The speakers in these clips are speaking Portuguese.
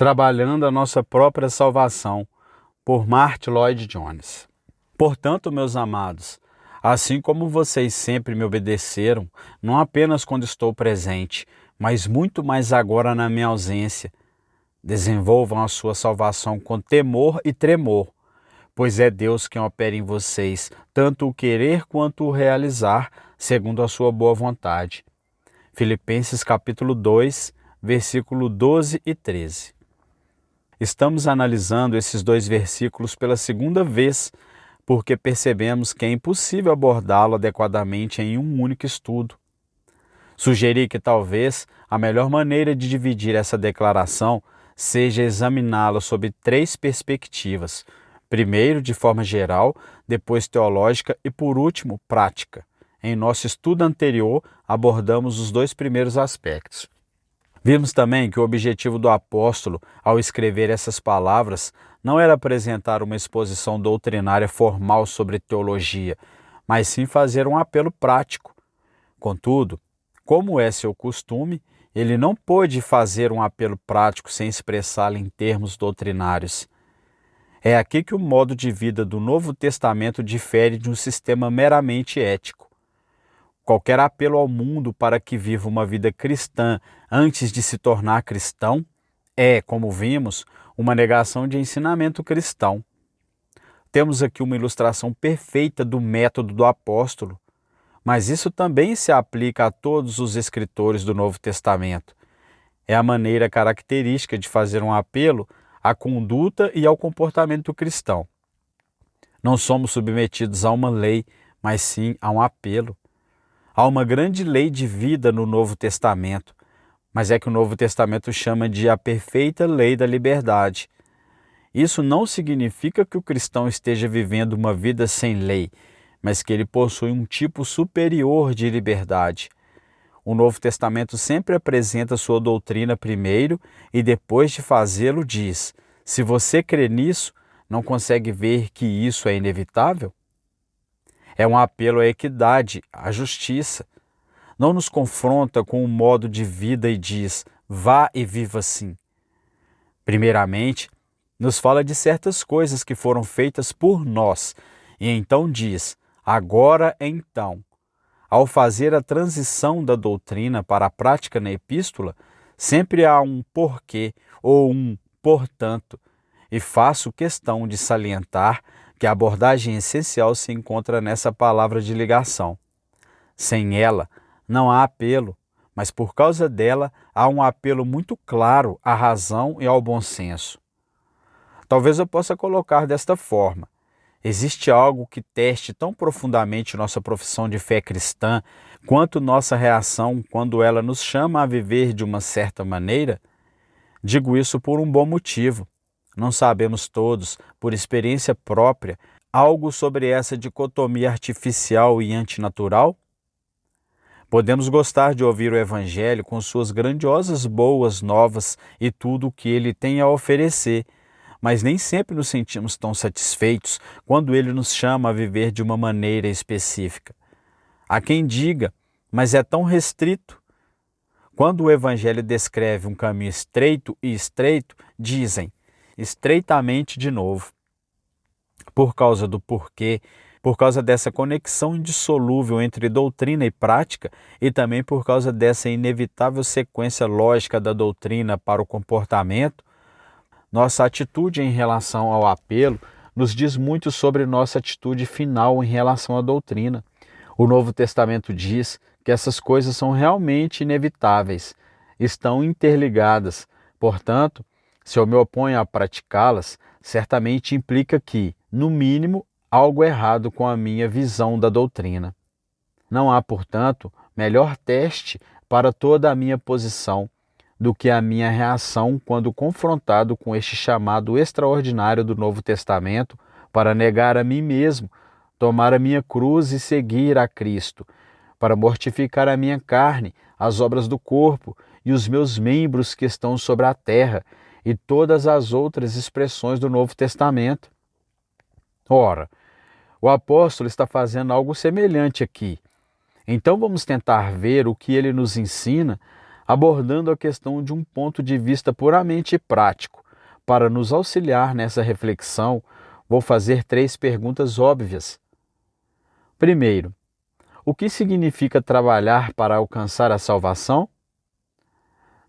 Trabalhando a nossa própria salvação, por Martyn Lloyd-Jones. Portanto, meus amados, assim como vocês sempre me obedeceram, não apenas quando estou presente, mas muito mais agora na minha ausência, desenvolvam a sua salvação com temor e tremor, pois é Deus quem opera em vocês, tanto o querer quanto o realizar, segundo a sua boa vontade. Filipenses capítulo 2, versículo 12 e 13. Estamos analisando esses dois versículos pela segunda vez, porque percebemos que é impossível abordá-lo adequadamente em um único estudo. Sugeri que talvez a melhor maneira de dividir essa declaração seja examiná-la sob três perspectivas. Primeiro, de forma geral, depois teológica e, por último, prática. Em nosso estudo anterior, abordamos os dois primeiros aspectos. Vimos também que o objetivo do apóstolo, ao escrever essas palavras, não era apresentar uma exposição doutrinária formal sobre teologia, mas sim fazer um apelo prático. Contudo, como é seu costume, ele não pôde fazer um apelo prático sem expressá-lo em termos doutrinários. É aqui que o modo de vida do Novo Testamento difere de um sistema meramente ético. Qualquer apelo ao mundo para que viva uma vida cristã antes de se tornar cristão é, como vimos, uma negação de ensinamento cristão. Temos aqui uma ilustração perfeita do método do apóstolo, mas isso também se aplica a todos os escritores do Novo Testamento. É a maneira característica de fazer um apelo à conduta e ao comportamento cristão. Não somos submetidos a uma lei, mas sim a um apelo. Há uma grande lei de vida no Novo Testamento, mas é que o Novo Testamento chama de a perfeita lei da liberdade. Isso não significa que o cristão esteja vivendo uma vida sem lei, mas que ele possui um tipo superior de liberdade. O Novo Testamento sempre apresenta sua doutrina primeiro e depois de fazê-lo diz: se você crê nisso, não consegue ver que isso é inevitável? É um apelo à equidade, à justiça. Não nos confronta com um modo de vida e diz, vá e viva assim. Primeiramente, nos fala de certas coisas que foram feitas por nós, e então diz, agora então. Ao fazer a transição da doutrina para a prática na epístola, sempre há um porquê ou um portanto, e faço questão de salientar que a abordagem essencial se encontra nessa palavra de ligação. Sem ela, não há apelo, mas por causa dela há um apelo muito claro à razão e ao bom senso. Talvez eu possa colocar desta forma. Existe algo que teste tão profundamente nossa profissão de fé cristã quanto nossa reação quando ela nos chama a viver de uma certa maneira? Digo isso por um bom motivo. Não sabemos todos, por experiência própria, algo sobre essa dicotomia artificial e antinatural? Podemos gostar de ouvir o Evangelho com suas grandiosas boas novas e tudo o que ele tem a oferecer, mas nem sempre nos sentimos tão satisfeitos quando ele nos chama a viver de uma maneira específica. Há quem diga, mas é tão restrito. Quando o Evangelho descreve um caminho estreito e estreito, dizem, estreitamente de novo. Por causa do porquê, por causa dessa conexão indissolúvel entre doutrina e prática e também por causa dessa inevitável sequência lógica da doutrina para o comportamento, nossa atitude em relação ao apelo nos diz muito sobre nossa atitude final em relação à doutrina. O Novo Testamento diz que essas coisas são realmente inevitáveis, estão interligadas. Portanto, se eu me oponho a praticá-las, certamente implica que, no mínimo, algo errado com a minha visão da doutrina. Não há, portanto, melhor teste para toda a minha posição do que a minha reação quando confrontado com este chamado extraordinário do Novo Testamento para negar a mim mesmo, tomar a minha cruz e seguir a Cristo, para mortificar a minha carne, as obras do corpo e os meus membros que estão sobre a terra e todas as outras expressões do Novo Testamento. Ora, o apóstolo está fazendo algo semelhante aqui. Então vamos tentar ver o que ele nos ensina abordando a questão de um ponto de vista puramente prático. Para nos auxiliar nessa reflexão, vou fazer 3 perguntas óbvias. Primeiro, o que significa trabalhar para alcançar a salvação?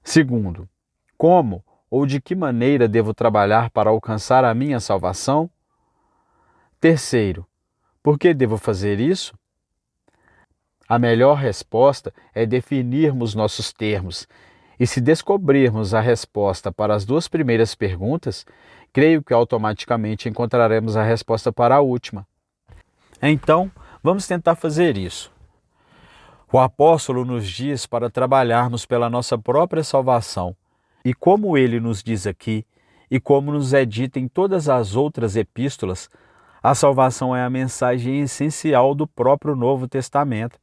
Segundo, como ou de que maneira devo trabalhar para alcançar a minha salvação? Terceiro, por que devo fazer isso? A melhor resposta é definirmos nossos termos, e se descobrirmos a resposta para as 2 primeiras perguntas, creio que automaticamente encontraremos a resposta para a última. Então, vamos tentar fazer isso. O apóstolo nos diz para trabalharmos pela nossa própria salvação, e como ele nos diz aqui, e como nos é dito em todas as outras epístolas, a salvação é a mensagem essencial do próprio Novo Testamento.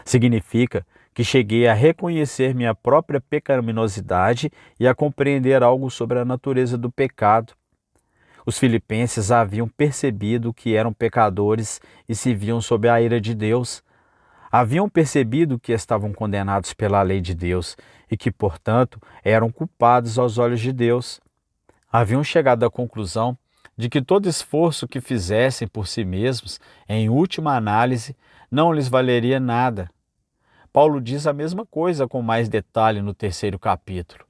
Significa que cheguei a reconhecer minha própria pecaminosidade e a compreender algo sobre a natureza do pecado. Os filipenses haviam percebido que eram pecadores e se viam sob a ira de Deus. Haviam percebido que estavam condenados pela lei de Deus e que, portanto, eram culpados aos olhos de Deus. Haviam chegado à conclusão de que todo esforço que fizessem por si mesmos, em última análise, não lhes valeria nada. Paulo diz a mesma coisa com mais detalhe no 3º capítulo.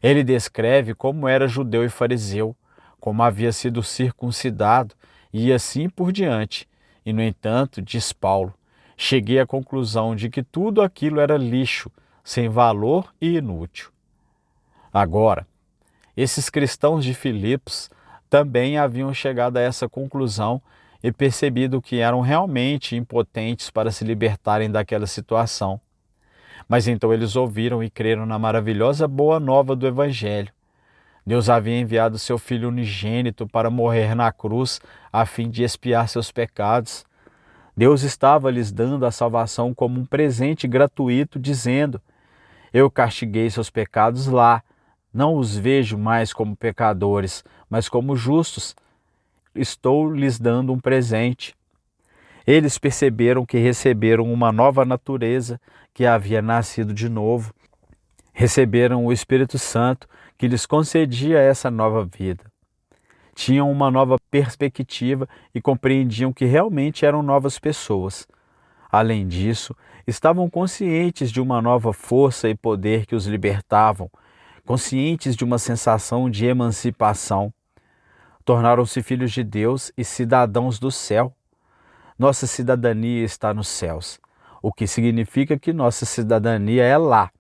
Ele descreve como era judeu e fariseu, como havia sido circuncidado e assim por diante. E, no entanto, diz Paulo, cheguei à conclusão de que tudo aquilo era lixo, sem valor e inútil. Agora, esses cristãos de Filipos também haviam chegado a essa conclusão e percebido que eram realmente impotentes para se libertarem daquela situação. Mas então eles ouviram e creram na maravilhosa boa nova do Evangelho. Deus havia enviado seu Filho unigênito para morrer na cruz a fim de expiar seus pecados. Deus estava lhes dando a salvação como um presente gratuito, dizendo: eu castiguei seus pecados lá, não os vejo mais como pecadores, mas como justos. Estou lhes dando um presente. Eles perceberam que receberam uma nova natureza, que havia nascido de novo. Receberam o Espírito Santo, que lhes concedia essa nova vida. Tinham uma nova perspectiva e compreendiam que realmente eram novas pessoas. Além disso, estavam conscientes de uma nova força e poder que os libertavam, conscientes de uma sensação de emancipação. Tornaram-se filhos de Deus e cidadãos do céu. Nossa cidadania está nos céus, o que significa que nossa cidadania é lá.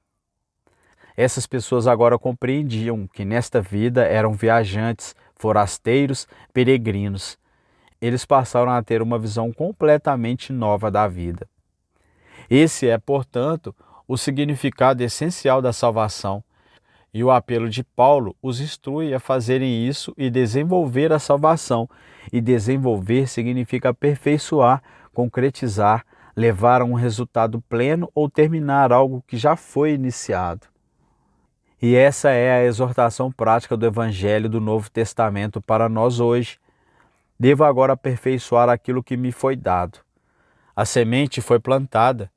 Essas pessoas agora compreendiam que nesta vida eram viajantes, forasteiros, peregrinos. Eles passaram a ter uma visão completamente nova da vida. Esse é, portanto, o significado essencial da salvação. E o apelo de Paulo os instrui a fazerem isso e desenvolver a salvação. E desenvolver significa aperfeiçoar, concretizar, levar a um resultado pleno ou terminar algo que já foi iniciado. E essa é a exortação prática do Evangelho do Novo Testamento para nós hoje. Devo agora aperfeiçoar aquilo que me foi dado. A semente foi plantada,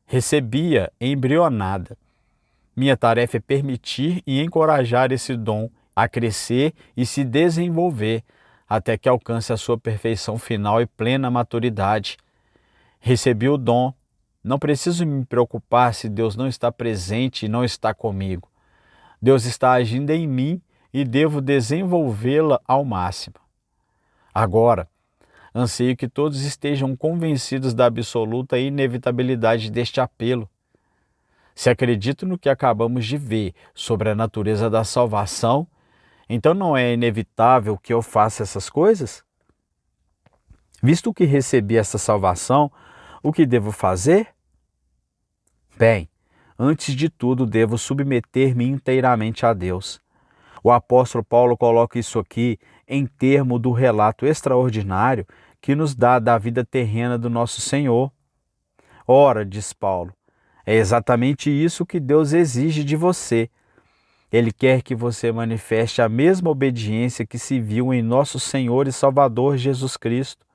recebi-a embrionada. Minha tarefa é permitir e encorajar esse dom a crescer e se desenvolver até que alcance a sua perfeição final e plena maturidade. Recebi o dom, não preciso me preocupar se Deus não está presente e não está comigo. Deus está agindo em mim e devo desenvolvê-la ao máximo. Agora, anseio que todos estejam convencidos da absoluta inevitabilidade deste apelo. Se acredito no que acabamos de ver sobre a natureza da salvação, então não é inevitável que eu faça essas coisas? Visto que recebi essa salvação, o que devo fazer? Bem, antes de tudo devo submeter-me inteiramente a Deus. O apóstolo Paulo coloca isso aqui em termo do relato extraordinário que nos dá da vida terrena do nosso Senhor. Ora, diz Paulo, é exatamente isso que Deus exige de você. Ele quer que você manifeste a mesma obediência que se viu em nosso Senhor e Salvador Jesus Cristo.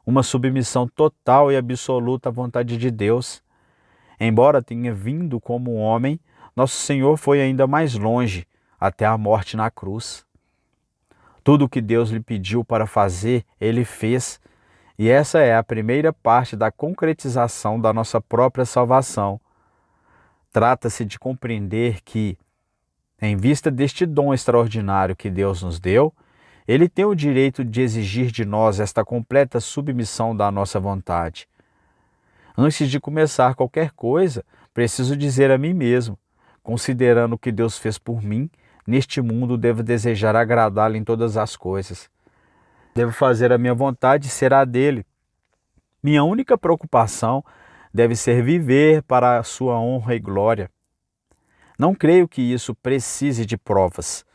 Uma submissão total e absoluta à vontade de Deus. Embora tenha vindo como homem, nosso Senhor foi ainda mais longe, até a morte na cruz. Tudo o que Deus lhe pediu para fazer, ele fez, e essa é a primeira parte da concretização da nossa própria salvação. Trata-se de compreender que, em vista deste dom extraordinário que Deus nos deu, Ele tem o direito de exigir de nós esta completa submissão da nossa vontade. Antes de começar qualquer coisa, preciso dizer a mim mesmo, considerando o que Deus fez por mim, neste mundo devo desejar agradá-lo em todas as coisas. Devo fazer a minha vontade e ser a dele. Minha única preocupação deve ser viver para a sua honra e glória. Não creio que isso precise de provas.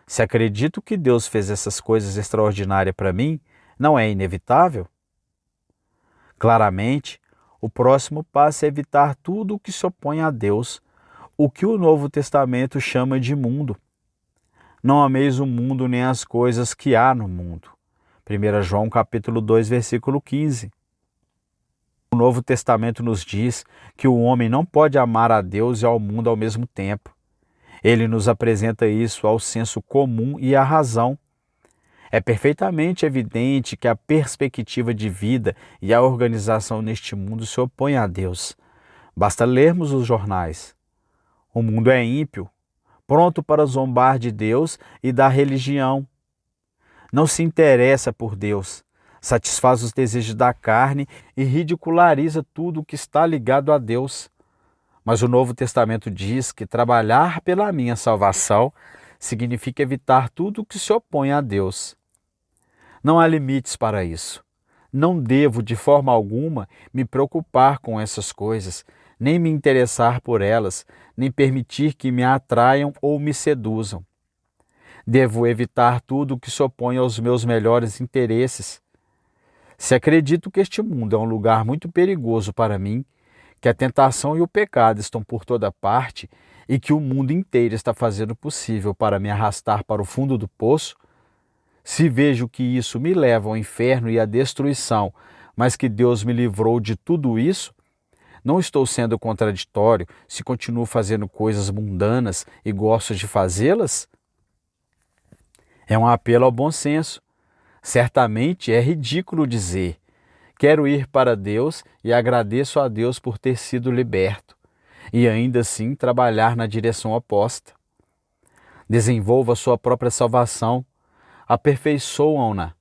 Se acredito que Deus fez essas coisas extraordinárias para mim, não é inevitável? Claramente, o próximo passo é evitar tudo o que se opõe a Deus, o que o Novo Testamento chama de mundo. Não ameis o mundo nem as coisas que há no mundo. 1 João capítulo 2, versículo 15. O Novo Testamento nos diz que o homem não pode amar a Deus e ao mundo ao mesmo tempo. Ele nos apresenta isso ao senso comum e à razão. É perfeitamente evidente que a perspectiva de vida e a organização neste mundo se opõem a Deus. Basta lermos os jornais. O mundo é ímpio, pronto para zombar de Deus e da religião. Não se interessa por Deus, satisfaz os desejos da carne e ridiculariza tudo o que está ligado a Deus. Mas o Novo Testamento diz que trabalhar pela minha salvação significa evitar tudo o que se opõe a Deus. Não há limites para isso. Não devo, de forma alguma, me preocupar com essas coisas, nem me interessar por elas, nem permitir que me atraiam ou me seduzam. Devo evitar tudo o que se opõe aos meus melhores interesses. Se acredito que este mundo é um lugar muito perigoso para mim, que a tentação e o pecado estão por toda parte e que o mundo inteiro está fazendo o possível para me arrastar para o fundo do poço, se vejo que isso me leva ao inferno e à destruição, mas que Deus me livrou de tudo isso, não estou sendo contraditório se continuo fazendo coisas mundanas e gosto de fazê-las? É um apelo ao bom senso. Certamente é ridículo dizer: quero ir para Deus e agradeço a Deus por ter sido liberto, e ainda assim trabalhar na direção oposta. Desenvolva sua própria salvação, aperfeiçoam-na.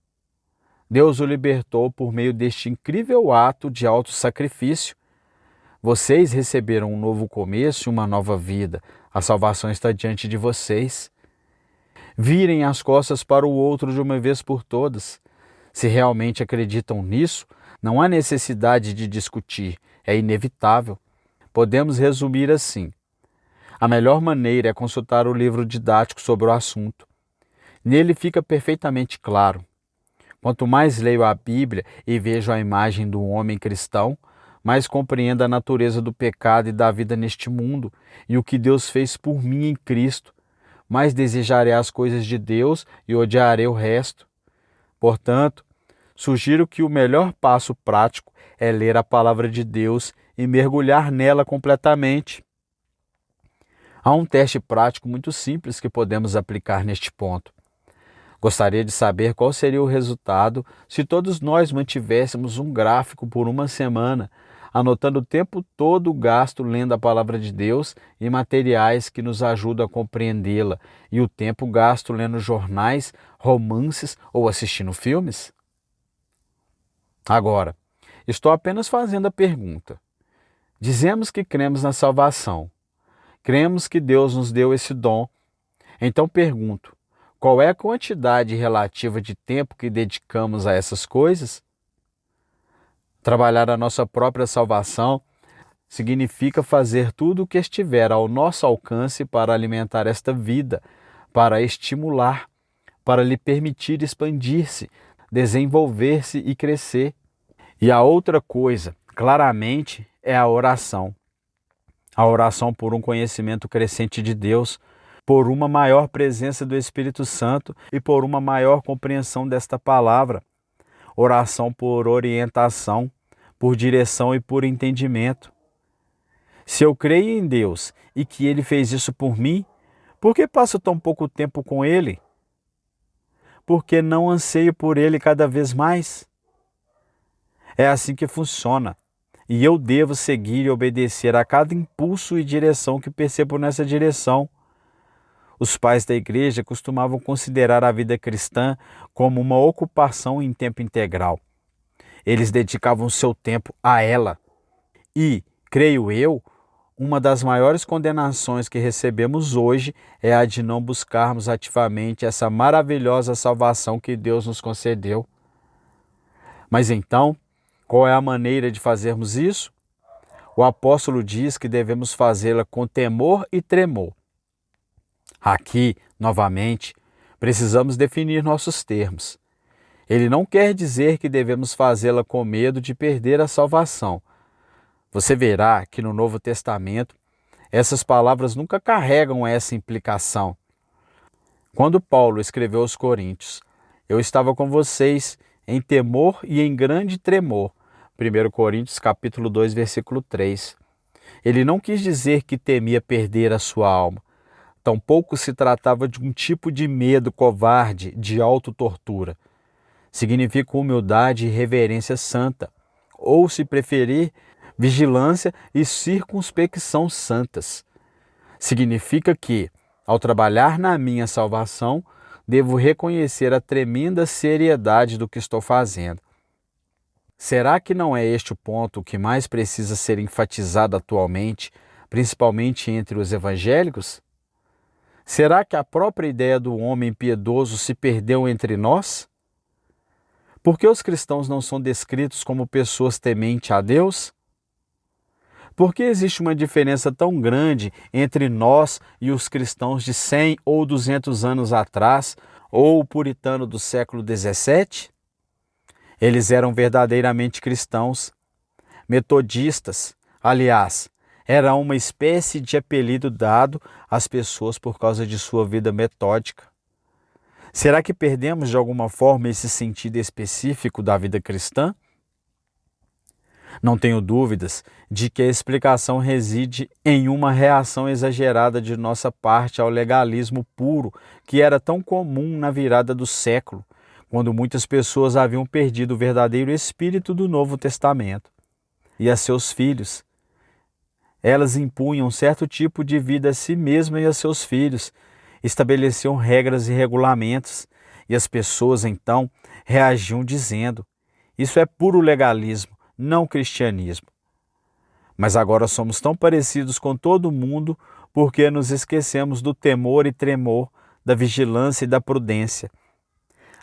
Deus o libertou por meio deste incrível ato de autossacrifício. Vocês receberam um novo começo e uma nova vida. A salvação está diante de vocês. Virem as costas para o outro de uma vez por todas. Se realmente acreditam nisso, não há necessidade de discutir, é inevitável. Podemos resumir assim: a melhor maneira é consultar o livro didático sobre o assunto. Nele fica perfeitamente claro. Quanto mais leio a Bíblia e vejo a imagem do homem cristão, mais compreendo a natureza do pecado e da vida neste mundo e o que Deus fez por mim em Cristo, mais desejarei as coisas de Deus e odiarei o resto. Portanto, sugiro que o melhor passo prático é ler a palavra de Deus e mergulhar nela completamente. Há um teste prático muito simples que podemos aplicar neste ponto. Gostaria de saber qual seria o resultado se todos nós mantivéssemos um gráfico por uma semana, anotando o tempo todo gasto lendo a palavra de Deus e materiais que nos ajudam a compreendê-la, e o tempo gasto lendo jornais, romances ou assistindo filmes? Agora, estou apenas fazendo a pergunta. Dizemos que cremos na salvação. Cremos que Deus nos deu esse dom. Então pergunto, qual é a quantidade relativa de tempo que dedicamos a essas coisas? Trabalhar a nossa própria salvação significa fazer tudo o que estiver ao nosso alcance para alimentar esta vida, para estimular, para lhe permitir expandir-se, desenvolver-se e crescer. E a outra coisa, claramente, é a oração. A oração por um conhecimento crescente de Deus, por uma maior presença do Espírito Santo e por uma maior compreensão desta palavra. Oração por orientação, por direção e por entendimento. Se eu creio em Deus e que Ele fez isso por mim, por que passo tão pouco tempo com Ele? Por que não anseio por Ele cada vez mais? É assim que funciona. E eu devo seguir e obedecer a cada impulso e direção que percebo nessa direção. Os pais da igreja costumavam considerar a vida cristã como uma ocupação em tempo integral. Eles dedicavam seu tempo a ela. E, creio eu, uma das maiores condenações que recebemos hoje é a de não buscarmos ativamente essa maravilhosa salvação que Deus nos concedeu. Mas então, qual é a maneira de fazermos isso? O apóstolo diz que devemos fazê-la com temor e tremor. Aqui, novamente, precisamos definir nossos termos. Ele não quer dizer que devemos fazê-la com medo de perder a salvação. Você verá que no Novo Testamento, essas palavras nunca carregam essa implicação. Quando Paulo escreveu aos Coríntios, eu estava com vocês em temor e em grande tremor. 1 Coríntios capítulo 2, versículo 3. Ele não quis dizer que temia perder a sua alma. Tampouco se tratava de um tipo de medo covarde, de autotortura. Significa humildade e reverência santa, ou, se preferir, vigilância e circunspecção santas. Significa que, ao trabalhar na minha salvação, devo reconhecer a tremenda seriedade do que estou fazendo. Será que não é este o ponto que mais precisa ser enfatizado atualmente, principalmente entre os evangélicos? Será que a própria ideia do homem piedoso se perdeu entre nós? Por que os cristãos não são descritos como pessoas tementes a Deus? Por que existe uma diferença tão grande entre nós e os cristãos de 100 ou 200 anos atrás, ou o puritano do século XVII? Eles eram verdadeiramente cristãos, metodistas. Aliás, era uma espécie de apelido dado às pessoas por causa de sua vida metódica. Será que perdemos de alguma forma esse sentido específico da vida cristã? Não tenho dúvidas de que a explicação reside em uma reação exagerada de nossa parte ao legalismo puro que era tão comum na virada do século, quando muitas pessoas haviam perdido o verdadeiro espírito do Novo Testamento. E a seus filhos. Elas impunham certo tipo de vida a si mesmas e a seus filhos, estabeleciam regras e regulamentos, e as pessoas então reagiam dizendo: isso é puro legalismo, não cristianismo. Mas agora somos tão parecidos com todo mundo porque nos esquecemos do temor e tremor, da vigilância e da prudência.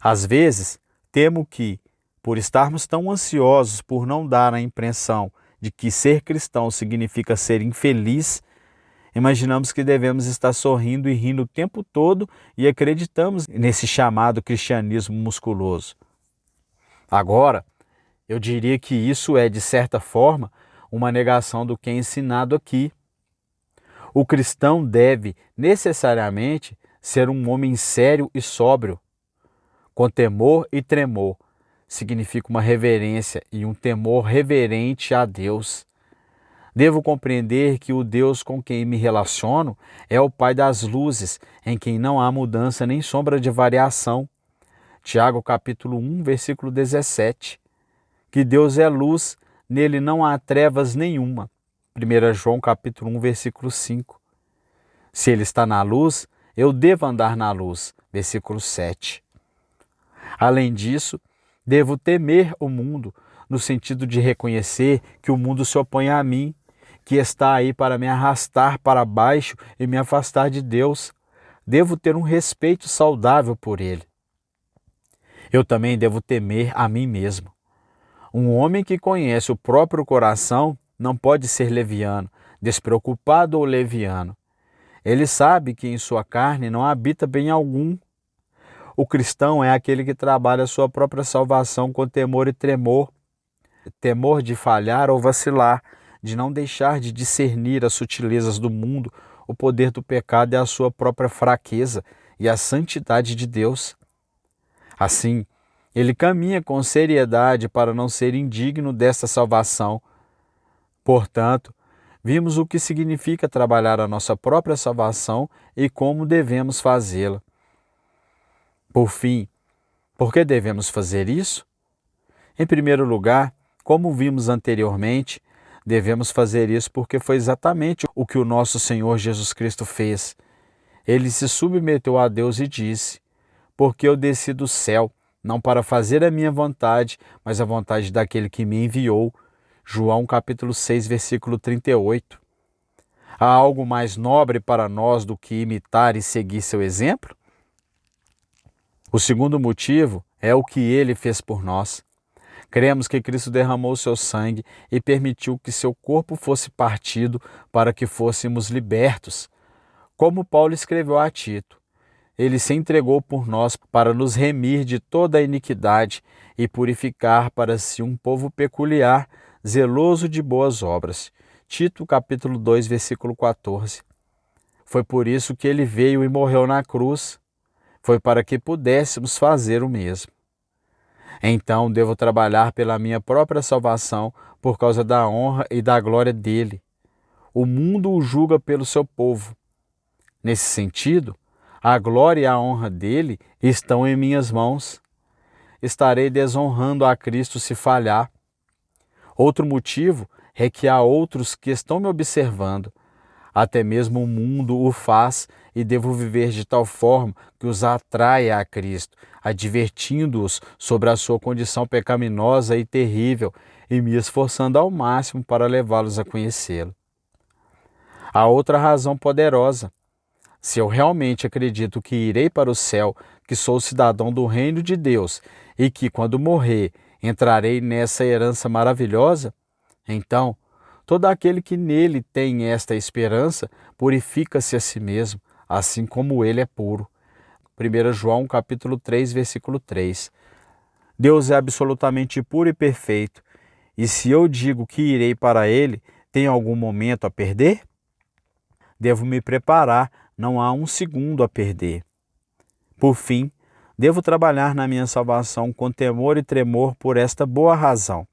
Às vezes, temo que, por estarmos tão ansiosos por não dar a impressão de que ser cristão significa ser infeliz, imaginamos que devemos estar sorrindo e rindo o tempo todo e acreditamos nesse chamado cristianismo musculoso. Agora, eu diria que isso é, de certa forma, uma negação do que é ensinado aqui. O cristão deve, necessariamente, ser um homem sério e sóbrio, com temor e tremor. Significa uma reverência e um temor reverente a Deus. Devo compreender que o Deus com quem me relaciono é o Pai das luzes, em quem não há mudança nem sombra de variação. Tiago capítulo 1, versículo 17. Que Deus é luz, nele não há trevas nenhuma. 1 João capítulo 1, versículo 5. Se ele está na luz, eu devo andar na luz. Versículo 7. Além disso, devo temer o mundo, no sentido de reconhecer que o mundo se opõe a mim, que está aí para me arrastar para baixo e me afastar de Deus. Devo ter um respeito saudável por ele. Eu também devo temer a mim mesmo. Um homem que conhece o próprio coração não pode ser leviano, despreocupado ou leviano. Ele sabe que em sua carne não habita bem algum. O cristão é aquele que trabalha a sua própria salvação com temor e tremor. Temor de falhar ou vacilar, de não deixar de discernir as sutilezas do mundo, o poder do pecado é a sua própria fraqueza e a santidade de Deus. Assim, ele caminha com seriedade para não ser indigno desta salvação. Portanto, Vimos o que significa trabalhar a nossa própria salvação e como devemos fazê-la. Por fim, por que devemos fazer isso? Em primeiro lugar, como vimos anteriormente, devemos fazer isso porque foi exatamente o que o nosso Senhor Jesus Cristo fez. Ele se submeteu a Deus e disse: porque eu desci do céu, não para fazer a minha vontade, mas a vontade daquele que me enviou. João capítulo 6, versículo 38. Há algo mais nobre para nós do que imitar e seguir seu exemplo? O segundo motivo é o que ele fez por nós. Cremos que Cristo derramou seu sangue e permitiu que seu corpo fosse partido para que fôssemos libertos. Como Paulo escreveu a Tito, ele se entregou por nós para nos remir de toda a iniquidade e purificar para si um povo peculiar, zeloso de boas obras. Tito capítulo 2, versículo 14. Foi por isso que ele veio e morreu na cruz. Foi para que pudéssemos fazer o mesmo. Então devo trabalhar pela minha própria salvação por causa da honra e da glória dele. O mundo o julga pelo seu povo. Nesse sentido, a glória e a honra dele estão em minhas mãos. Estarei desonrando a Cristo se falhar. Outro motivo é que há outros que estão me observando. Até mesmo o mundo o faz e devo viver de tal forma que os atraia a Cristo, advertindo-os sobre a sua condição pecaminosa e terrível e me esforçando ao máximo para levá-los a conhecê-lo. Há outra razão poderosa. Se eu realmente acredito que irei para o céu, que sou cidadão do reino de Deus e que, quando morrer, entrarei nessa herança maravilhosa, então, todo aquele que nele tem esta esperança purifica-se a si mesmo, assim como ele é puro. 1 João capítulo 3, versículo 3. Deus é absolutamente puro e perfeito, e se eu digo que irei para ele, tenho algum momento a perder? Devo me preparar, não há um segundo a perder. Por fim, devo trabalhar na minha salvação com temor e tremor por esta boa razão.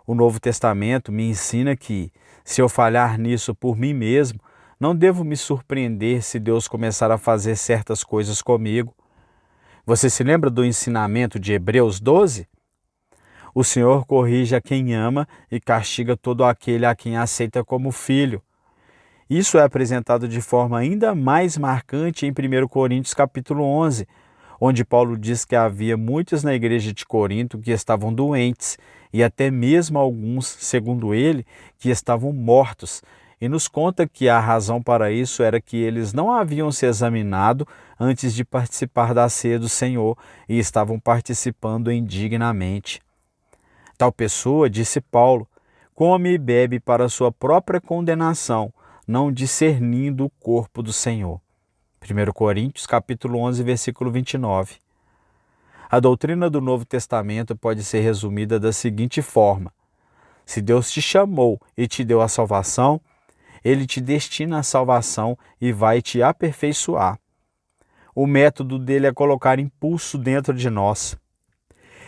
O Novo Testamento me ensina que, se eu falhar nisso por mim mesmo, não devo me surpreender se Deus começar a fazer certas coisas comigo. Você se lembra do ensinamento de Hebreus 12? O Senhor corrige a quem ama e castiga todo aquele a quem aceita como filho. Isso é apresentado de forma ainda mais marcante em 1 Coríntios capítulo 11, onde Paulo diz que havia muitos na igreja de Corinto que estavam doentes e até mesmo alguns, segundo ele, que estavam mortos. E nos conta que a razão para isso era que eles não haviam se examinado antes de participar da ceia do Senhor e estavam participando indignamente. Tal pessoa, disse Paulo, come e bebe para sua própria condenação, não discernindo o corpo do Senhor. 1 Coríntios capítulo 11, versículo 29. A doutrina do Novo Testamento pode ser resumida da seguinte forma: se Deus te chamou e te deu a salvação, Ele te destina a salvação e vai te aperfeiçoar. O método dele é colocar impulso dentro de nós.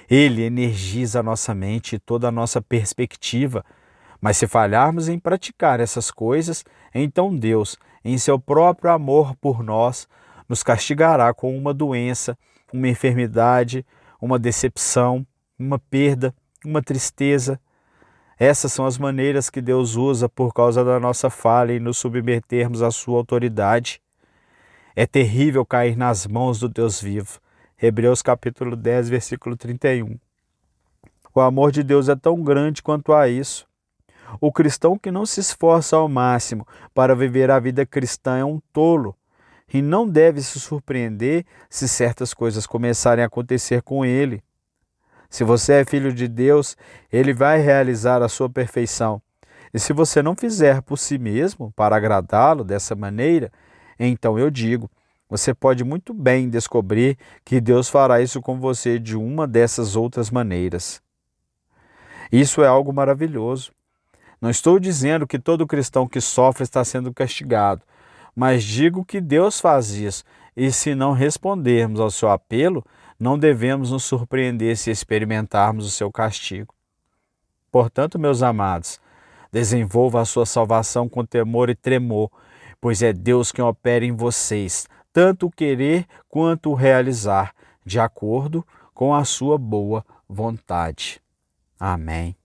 Ele energiza a nossa mente e toda a nossa perspectiva, mas se falharmos em praticar essas coisas, então Deus, em seu próprio amor por nós, nos castigará com uma doença, uma enfermidade, uma decepção, uma perda, uma tristeza. Essas são as maneiras que Deus usa por causa da nossa falha em nos submetermos à sua autoridade. É terrível cair nas mãos do Deus vivo. Hebreus capítulo 10, versículo 31. O amor de Deus é tão grande quanto a isso. O cristão que não se esforça ao máximo para viver a vida cristã é um tolo e não deve se surpreender se certas coisas começarem a acontecer com ele. Se você é filho de Deus, Ele vai realizar a sua perfeição. E se você não fizer por si mesmo, para agradá-lo dessa maneira, então eu digo, você pode muito bem descobrir que Deus fará isso com você de uma dessas outras maneiras. Isso é algo maravilhoso. Não estou dizendo que todo cristão que sofre está sendo castigado, mas digo que Deus faz isso, e se não respondermos ao seu apelo, não devemos nos surpreender se experimentarmos o seu castigo. Portanto, meus amados, Desenvolva a sua salvação com temor e tremor, pois é Deus quem opera em vocês, tanto o querer quanto o realizar, de acordo com a sua boa vontade. Amém.